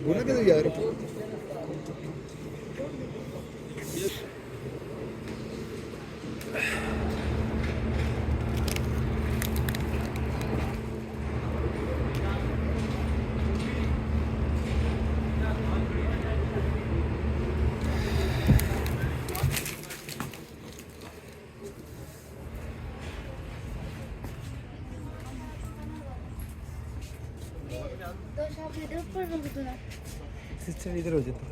बोला कि यार सिस्टर इधर हो जाता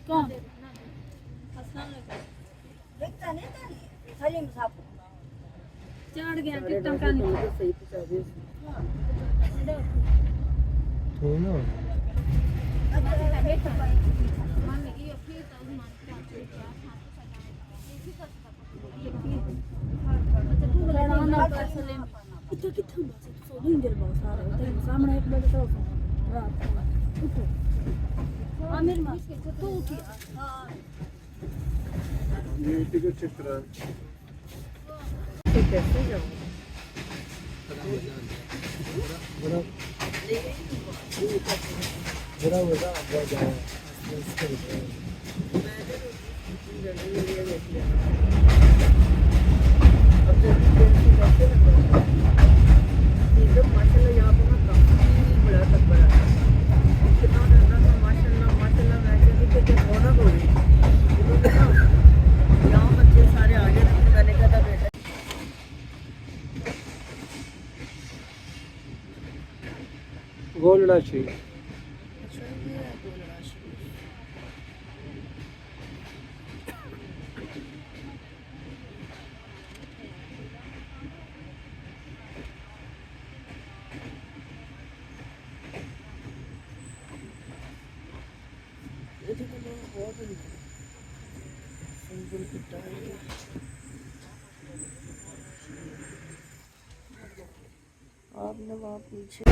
कौन चढ़ गया टिकटों का नहीं तो ना itu kita bahasa itu soalnya dia bawa sarang tapi sama naik balik tahu rapat itu Amir mas itu uti ये टिकट चेक करा कैसे जाओ बड़ा बड़ा बड़ा जाए एकदम माशाल्लाह यहाँ पे ना काफी बड़ा तकबरा है कितना ज्यादा तो माशाल्लाह माशाल्लाह वैसे भी कि होना हो रही यहाँ बच्चे सारे आगे मैंने कहा था बेटा गोलड़ा चाहिए आपने वहाँ पीछे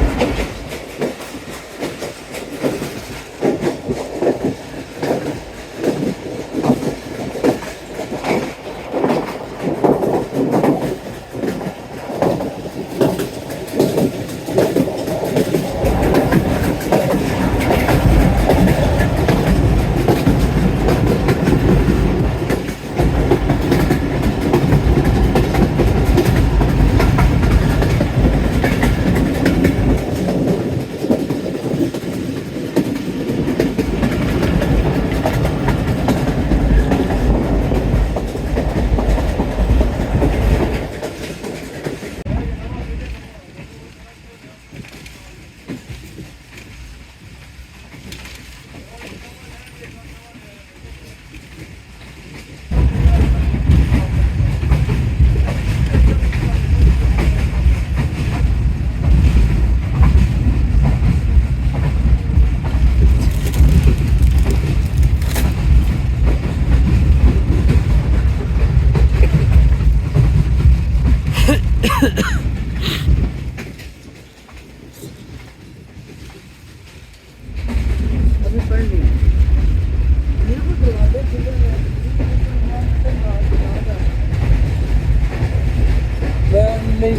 नहीं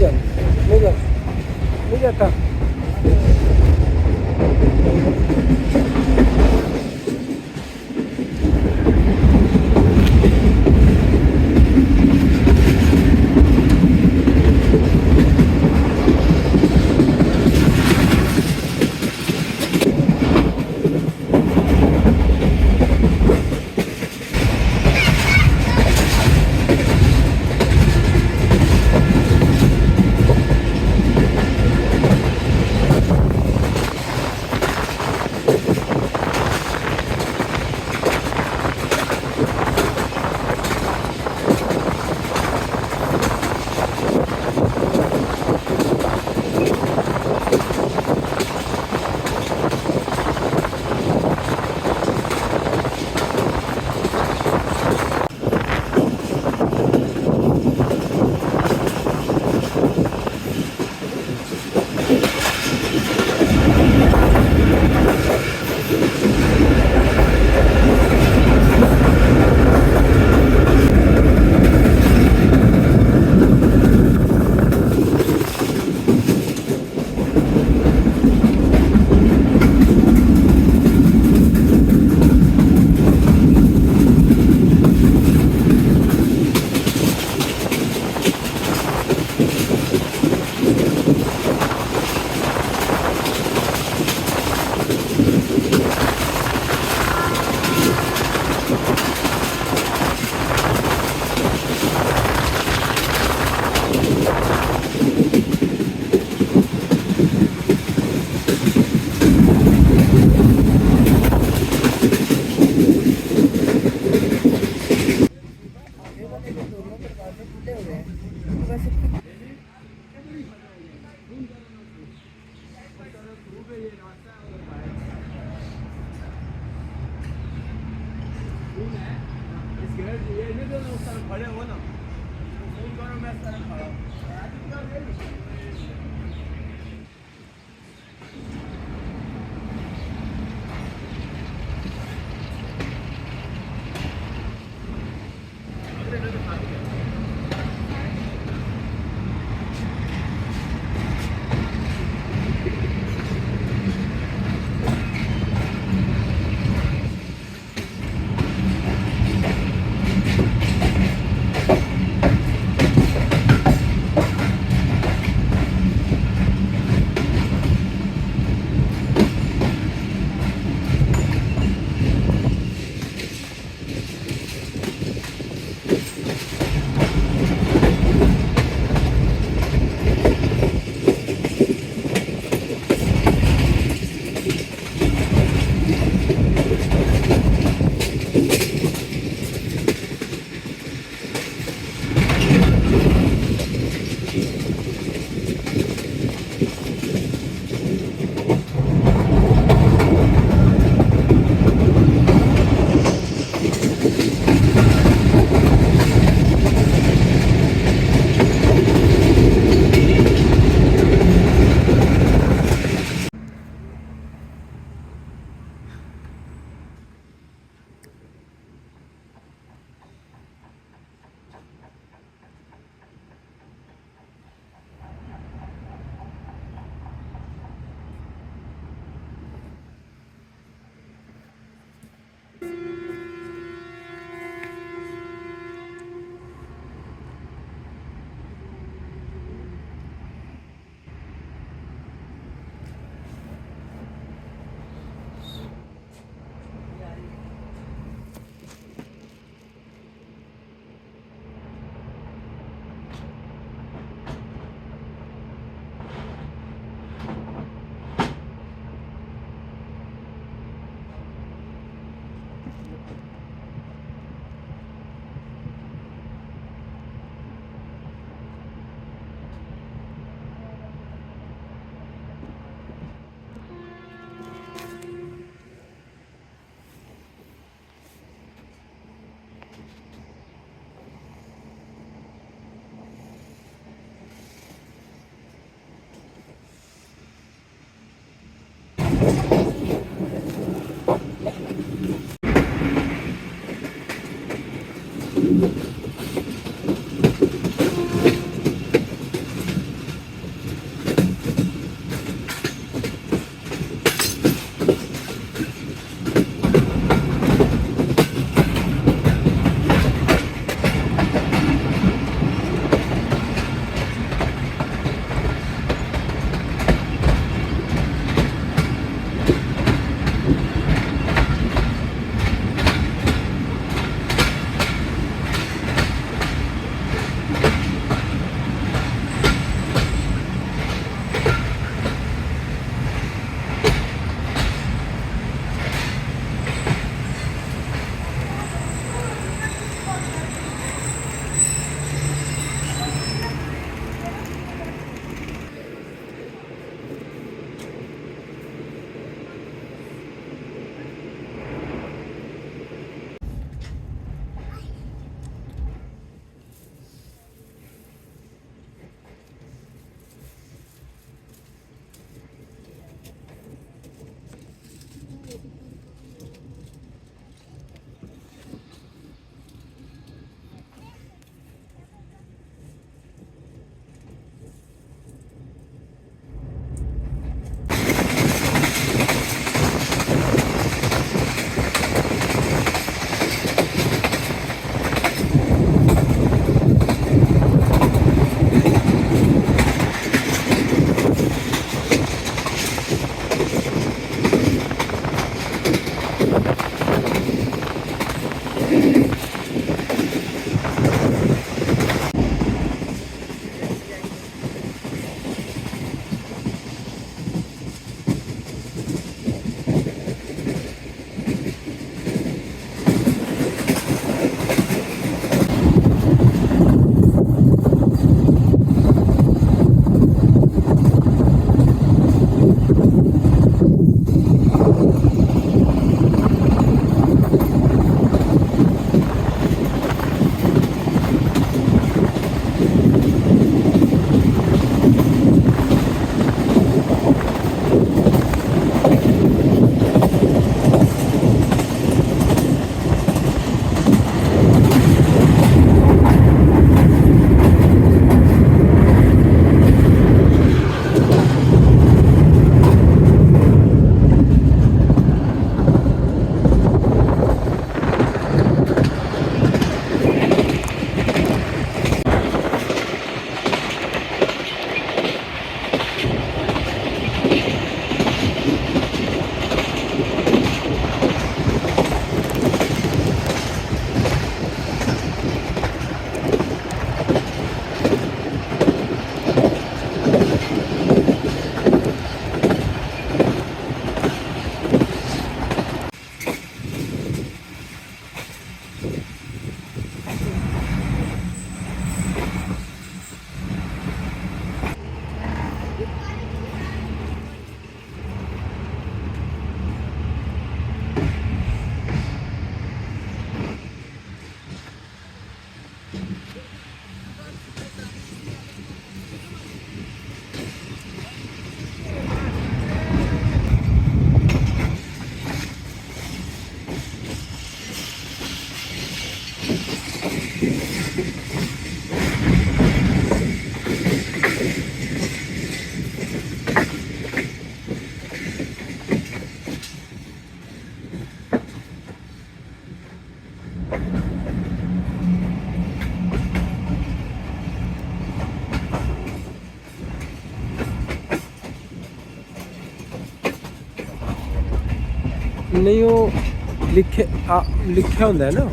जाता ये नहीं दोनों उस तरफ खड़े हो ना, फोन करो मैं इस तरफ खड़ा हूँ। ਨਹੀਂ ਉਹ ਲਿਖਿਆ ਹੁੰਦਾ ਹੈ ਨਾ।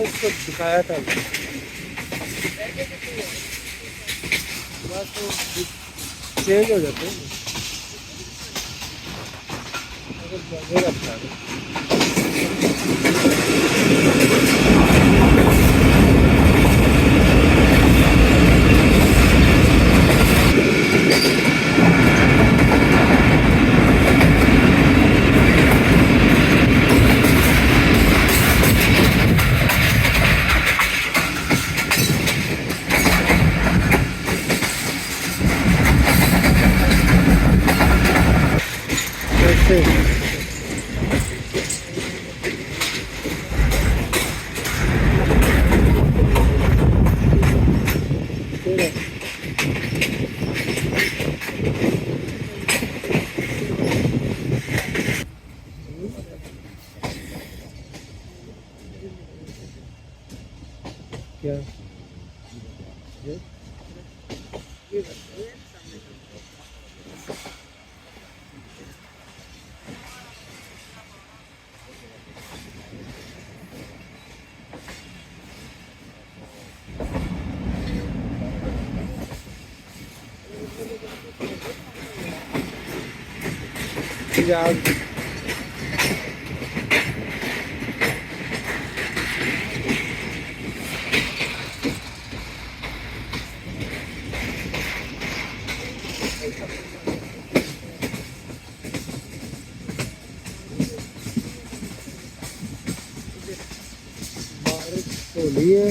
इसको दिखाया था बस तो चेंज हो जाते हैं अगर जगह अच्छा है। क्या पंजाब होली है।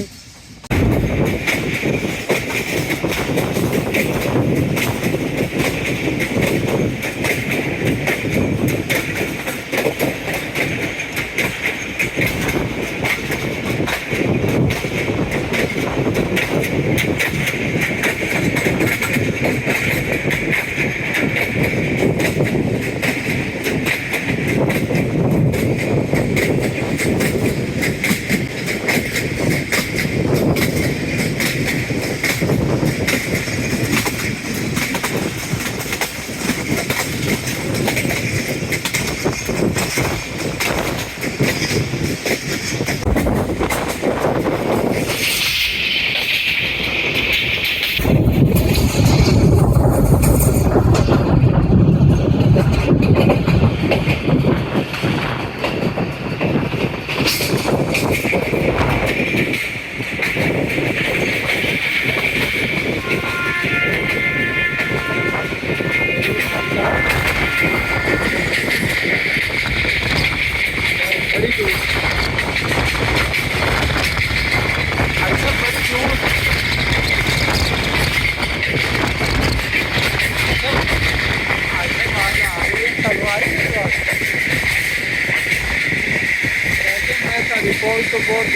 रिपोर्ट तो बहुत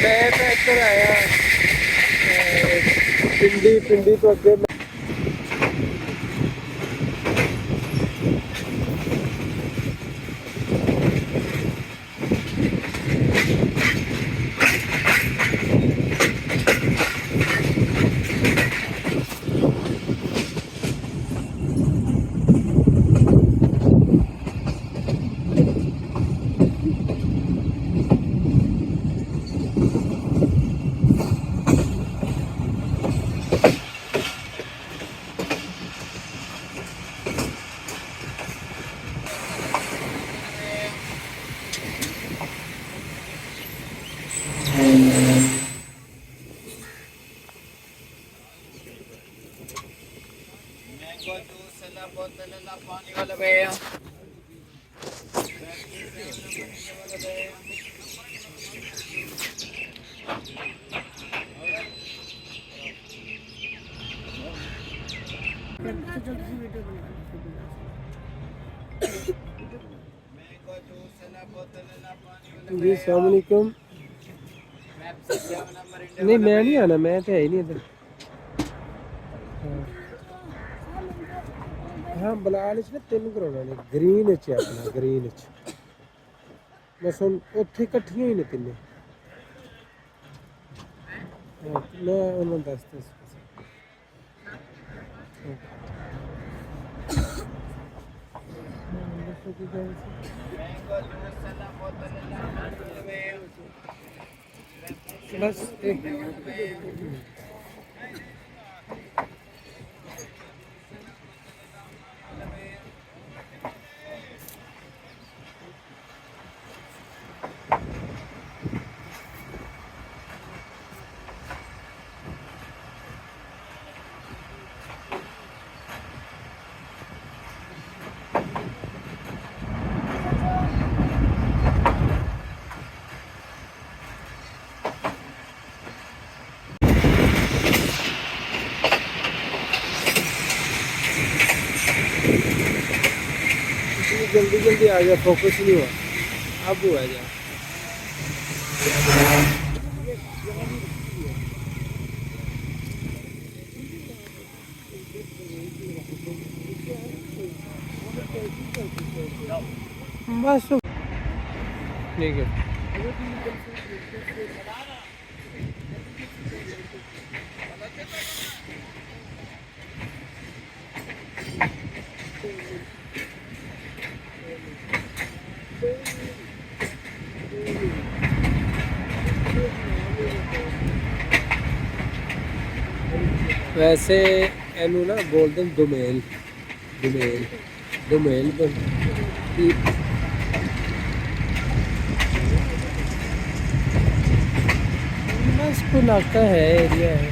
मैं इधर आया पिंडी तो अगे पानी वाला भैया जी अस्सलाम वालेकुम। नहीं मैं नहीं आना, मैं तो है ही नहीं इधर। हाँ बलाल च ना 3 करोड़ ने ग्रीन च अपना ग्रीन च बस हम उत्थे कट्ठियां ही ने तिन्ने। मैं उन्होंने दसता बस जल्दी जल्दी आ गया, फोकस नहीं हुआ, अब हुआ जा। बस ठीक है। वैसे एनू ना बोलते हैं दुमेल दुमेल दुमेल बस को नाका है एरिया है।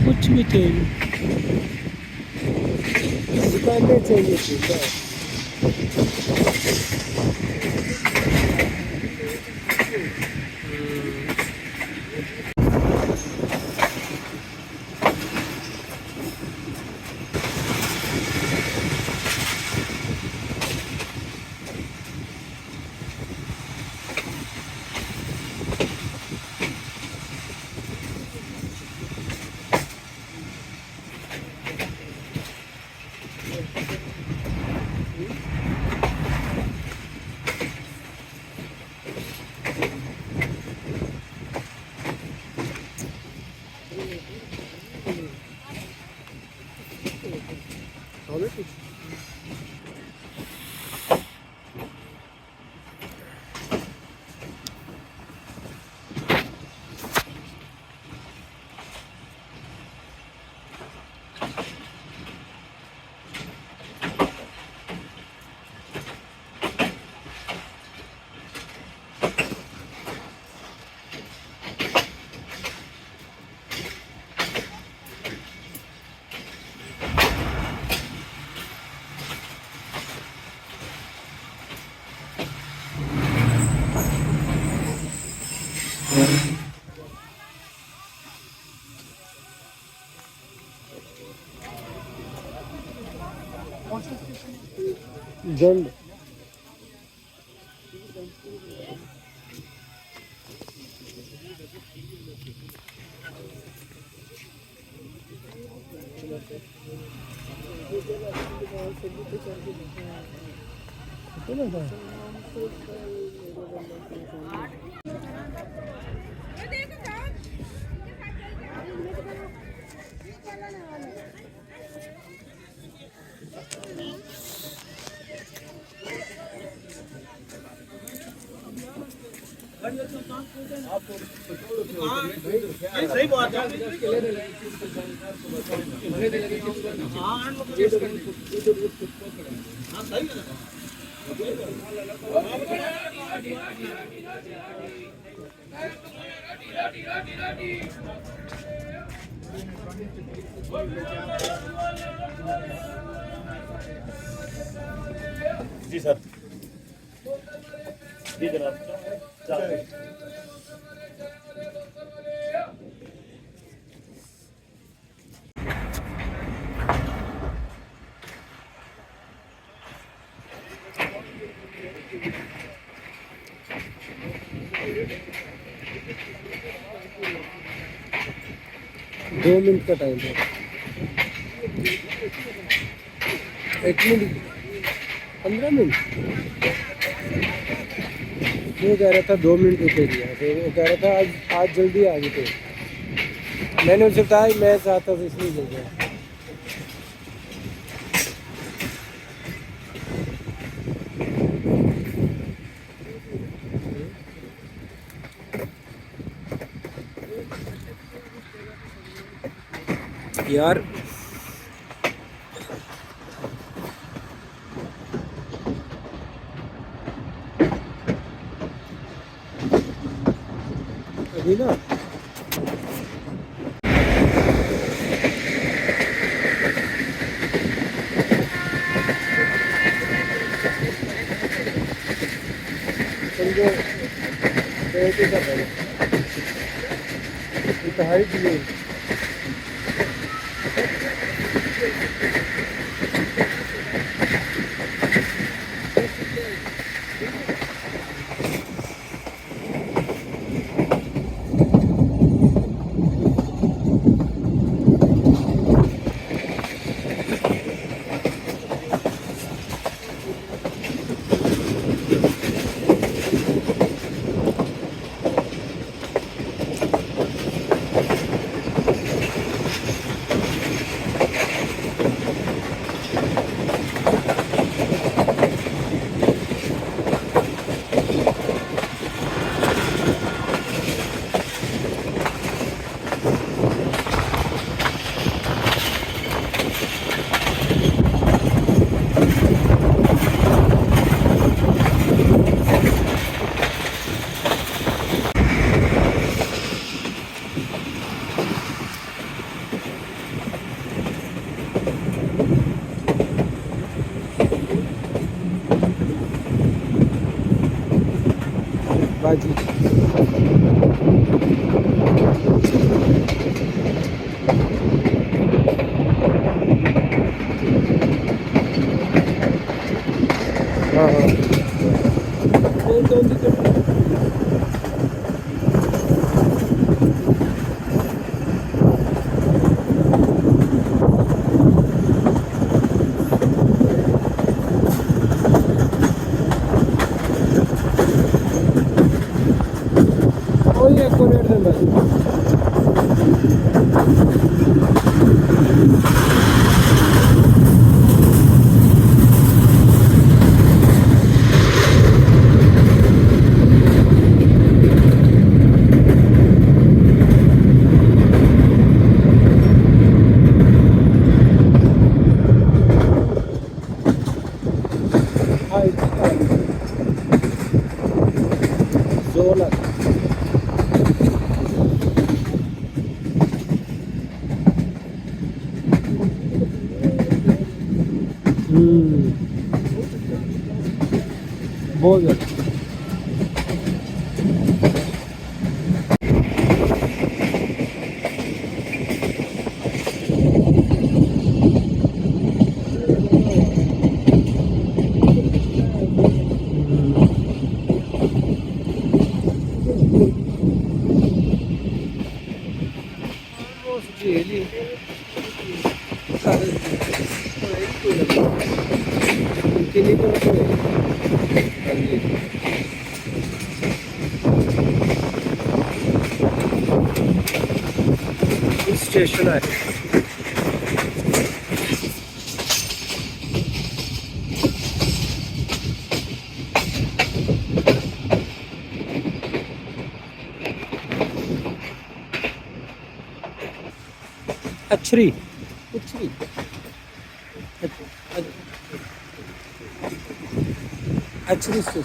कुछ भी चाहिए, दुकानें चाहिए थी बस। जंड सही बात है। हाँ सही है। जी सर, जी जनाब। 2 मिनट का टाइम है। 1 मिनट 15 मिनट वो कह रहा था 2 मिनट रुकेगी यहाँ से। वो कह रहा था आज जल्दी आ गए थे। मैंने उनसे बताया मैं चाहता था इसलिए जल्दी आया। यार अभी ना समझो कैसे कर रहे हैं हाइट नहीं। हाँ जी। हाँ हाँ कौन कौन सी चटनी? वही एक को रेट देना हाँ जोला बहुत ज़्यादा really स्टेशन है अच्छरी अच्छरी अच्छरी स्टेशन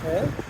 है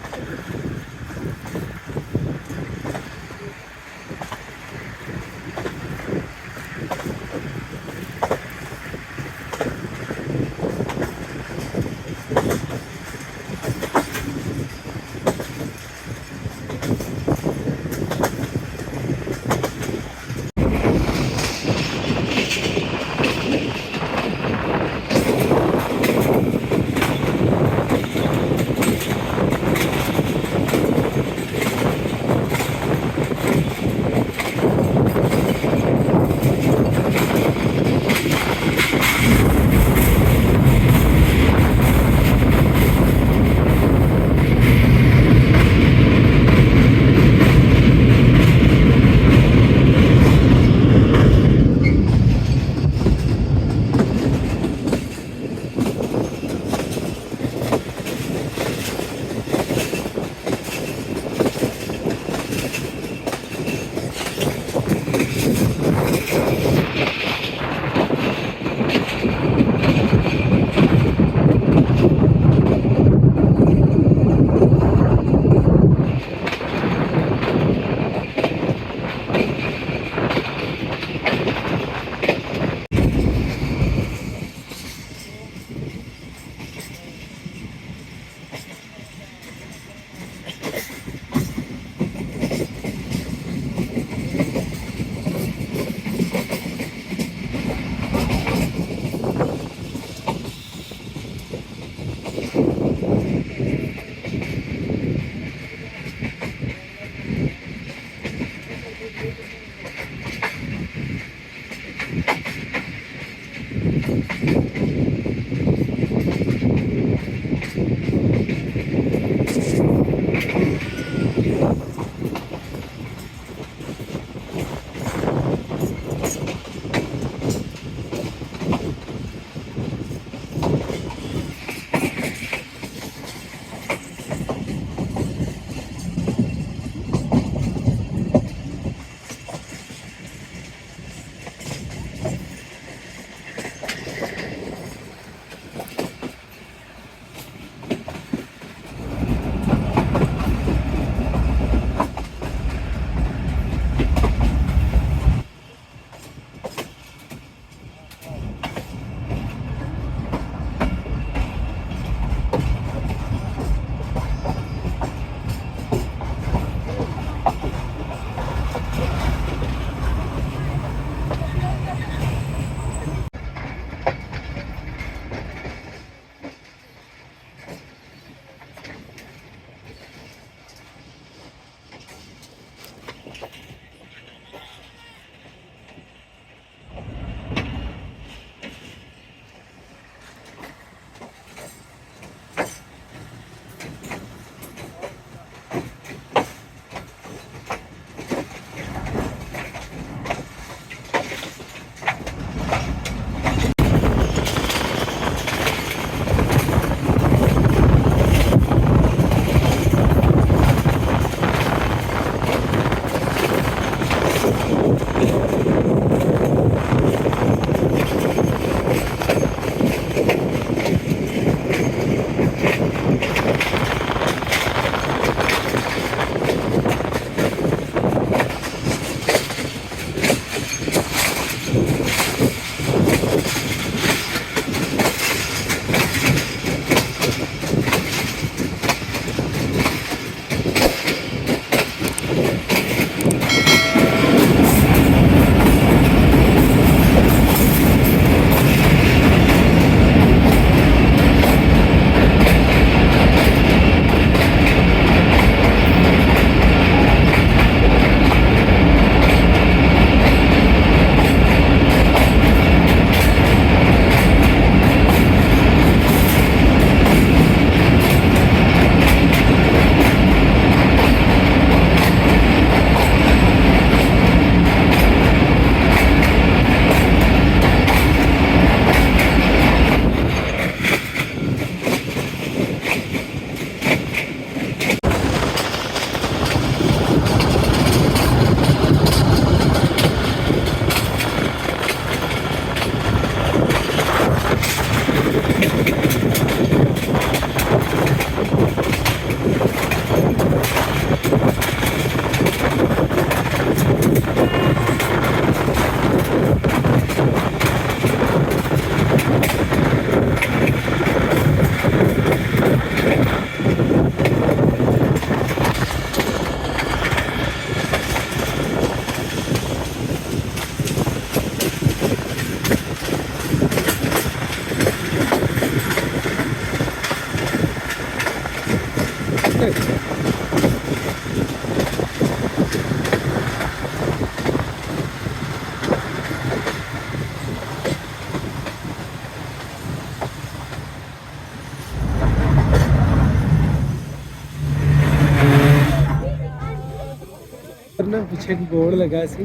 पर ना पीछे एक बोर्ड लगा सी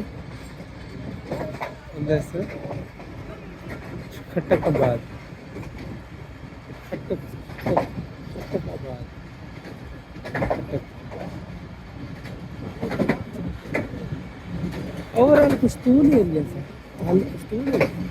अंदर से खट्टकाबाद खट्टकाबाद ओवरऑल कुछ तो नहीं एरिया से हाल कुछ तो नहीं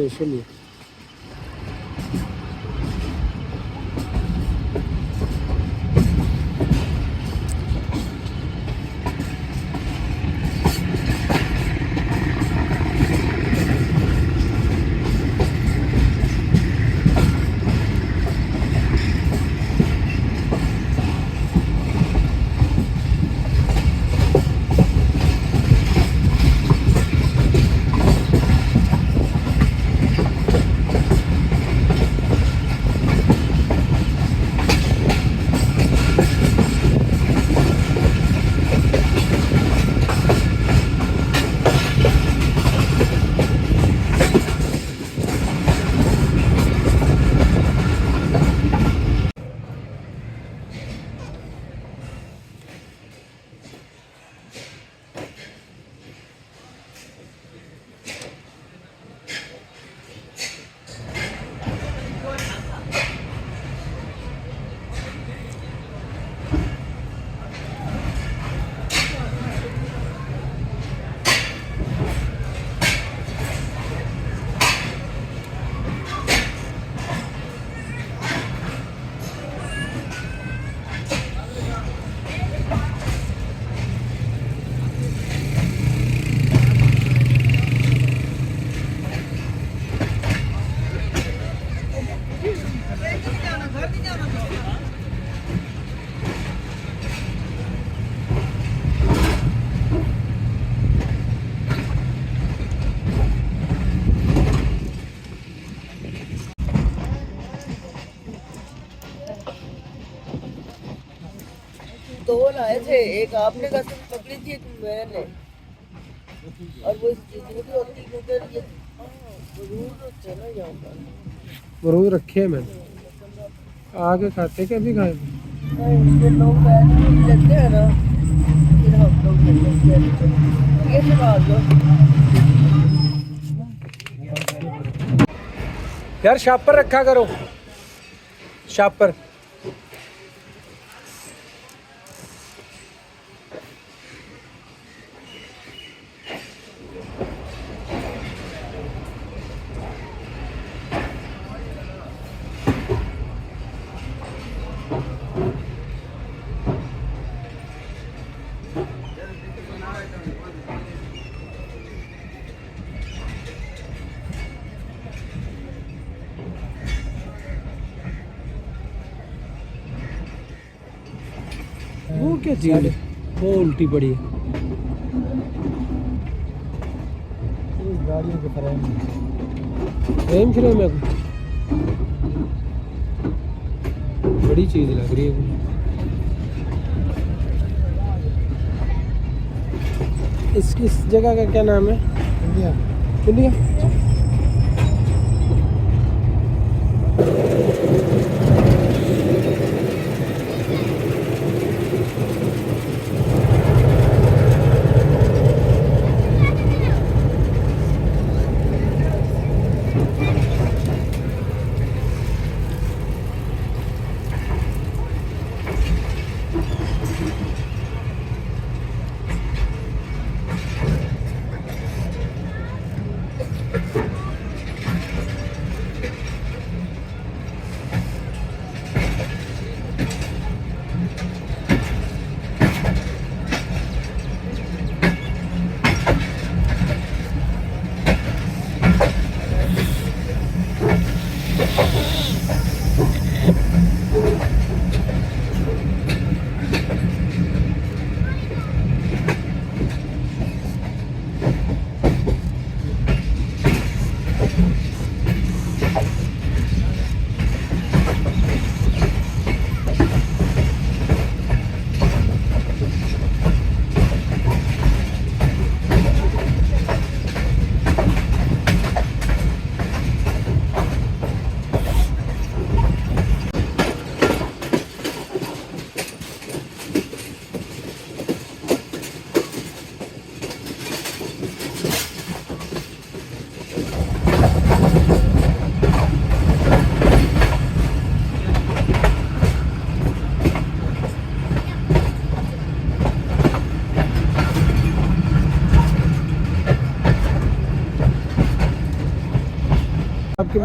स्पेशल ही है। दो लाए थे, एक आपने कसम पकड़ी थी, एक मैंने। और वो चीज़ होती है क्योंकि ये रूल होते हैं ना यहाँ पर। मरूद रखे हैं मैंने, आगे खाते क्या भी खाए। नहीं, जो लोग लेते हैं ना, फिर हम लोग लेते हैं। ये निकाल दो यार, शापर रखा करो, शापर। वो क्या चीज़ है? वो उल्टी पड़ी है। गाड़ियों के फ्रेम फ्रेम है, बड़ी चीज़ लग रही है। इस जगह का क्या नाम है? इंडिया। इंडिया।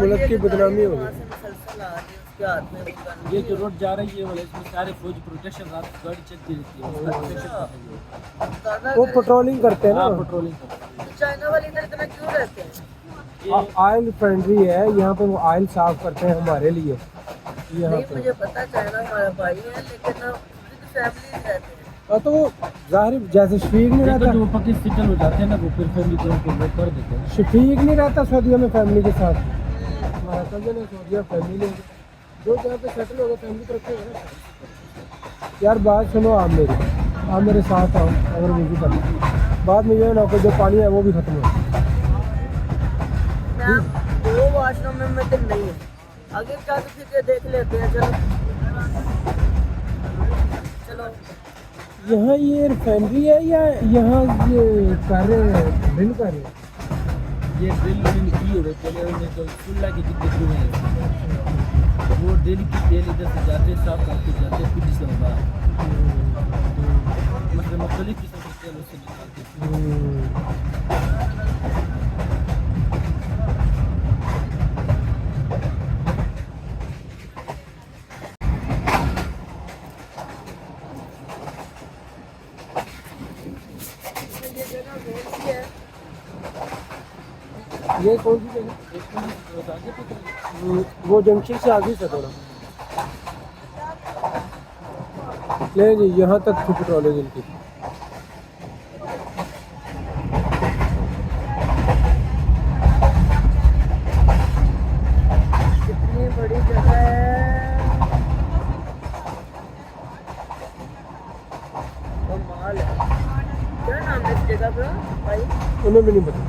मुल्क की बदनामी हो वहाँ गई। से मुसलसल आ रही है, उसके हाथ में वो गन ये भी जो है। रोड जा रही है वाला इसमें सारे फौज प्रोटेक्शन रात गाड़ी चलती रहती है उसका प्रोटेक्शन कर रही है। दादा वो करे, पेट्रोलिंग करते हैं हाँ ना। पेट्रोलिंग कर रही तो चाइना वाले इधर इतना क्यों रहते हैं? है। ऑयल फ्रेंडली है यहाँ पे, वो ऑयल साफ करते हैं हमारे लिए यहाँ नहीं पे। मुझे पता चाइना हमारा भाई है, लेकिन विद फैमिली रहते हैं। तो जाहिर जैसे शफीक नहीं ये तो रहता, जो पाकिस्तान सेटल हो जाते हैं ना वो फिर फैमिली को उनको वो कर देते हैं। शफीक नहीं रहता सऊदीया में फैमिली के साथ। हमारा कजन है सऊदीया, फैमिली है जो जहाँ पे सेटल हो गए, फैमिली को रखेगा ना। यार बात सुनो आप मेरे साथ आओ, अगर वजू कर बाद में जो है ना कि जो पानी है वो भी खत्म हो। मैम 2 वॉशरूम में दिन नहीं है, आगे जा के देख लेते हैं। चलो चलो यहाँ ये रिफाइनरी है या यहाँ ये कर रहे हैं, ड्रिल कर रहे हैं? ये ड्रिल विल की हो चले उन्हें तो खुला की कितने क्यों है वो ड्रिल की तेल इधर से जाते साफ करके जाते फिर से होगा मतलब मुख्तलिफ किस्म के तेल उससे निकालते हैं। ये जगह कौन सी है? ये कौन सी जगह? वो जंक्शन से आगे से थोड़ा ले जी, यहाँ तक थी पेट्रोल की। कितनी बड़ी जगह है, कमाल है। क्या नाम है इस जगह का भाई? उन्हें भी नहीं पता।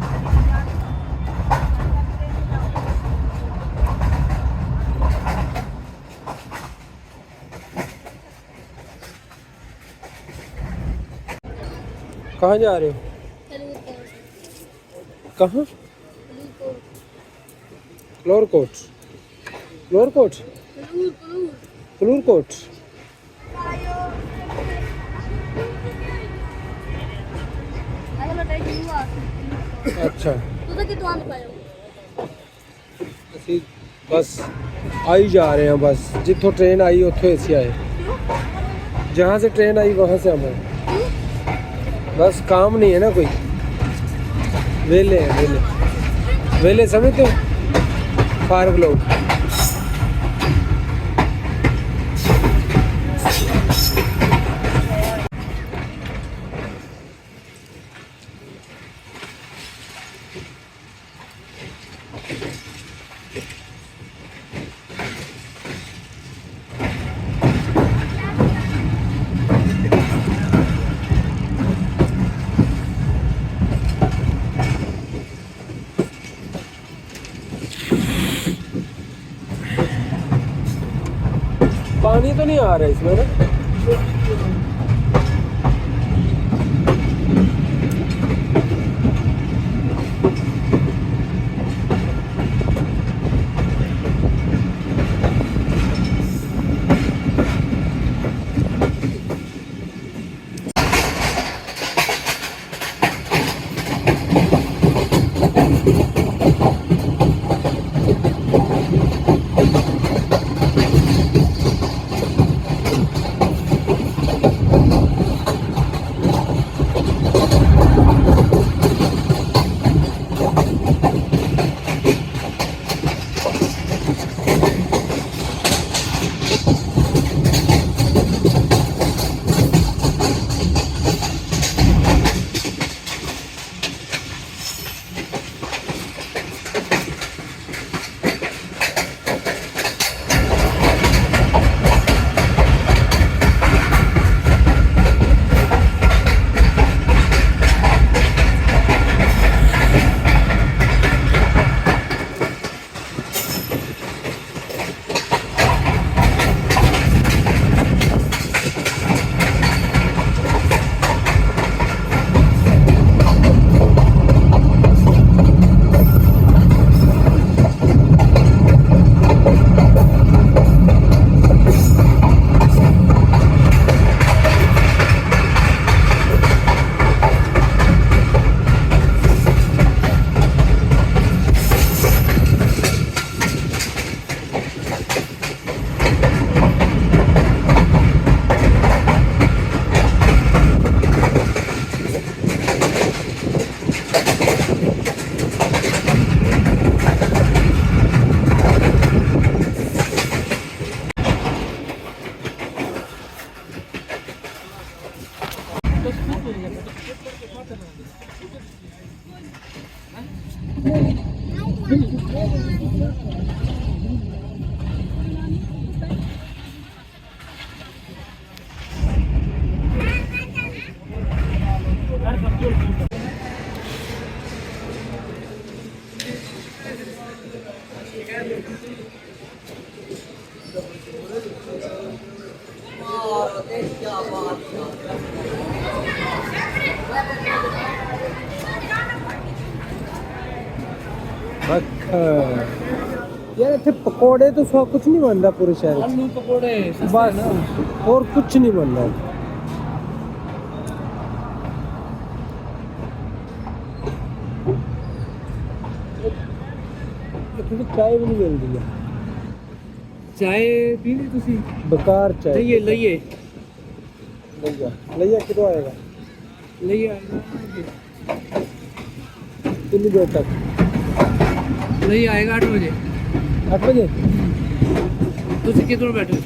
कहाँ जा रहे हो? कहाँ? Floor coat, floor coat, floor coat. अच्छा ਅਸੀਂ बस आई जा रहे हैं, बस जितों ट्रेन आई उतों ऐसे आए, जहाँ से ट्रेन आई वहाँ से हम आए। बस काम नहीं है ना कोई, वेले हैं, वेले वेले समझते हो, फारग लोग। पानी तो नहीं आ रहा है इसमें ना। मक्खन यार इतने पकौड़े तो सौ कुछ नहीं बनता पूरे शहर च। आलू पकौड़े सस्ते बस ना। और कुछ नहीं बनता। इतने तो चाय भी नहीं मिलती है, चाय पी ली तुसी? बेकार चाय। लइए लइए लइया लइया कितना आएगा? लइए आएगा कितनी देर तक? लइए आएगा 8 बजे। 8 बजे? तुसी किधर बैठे हो?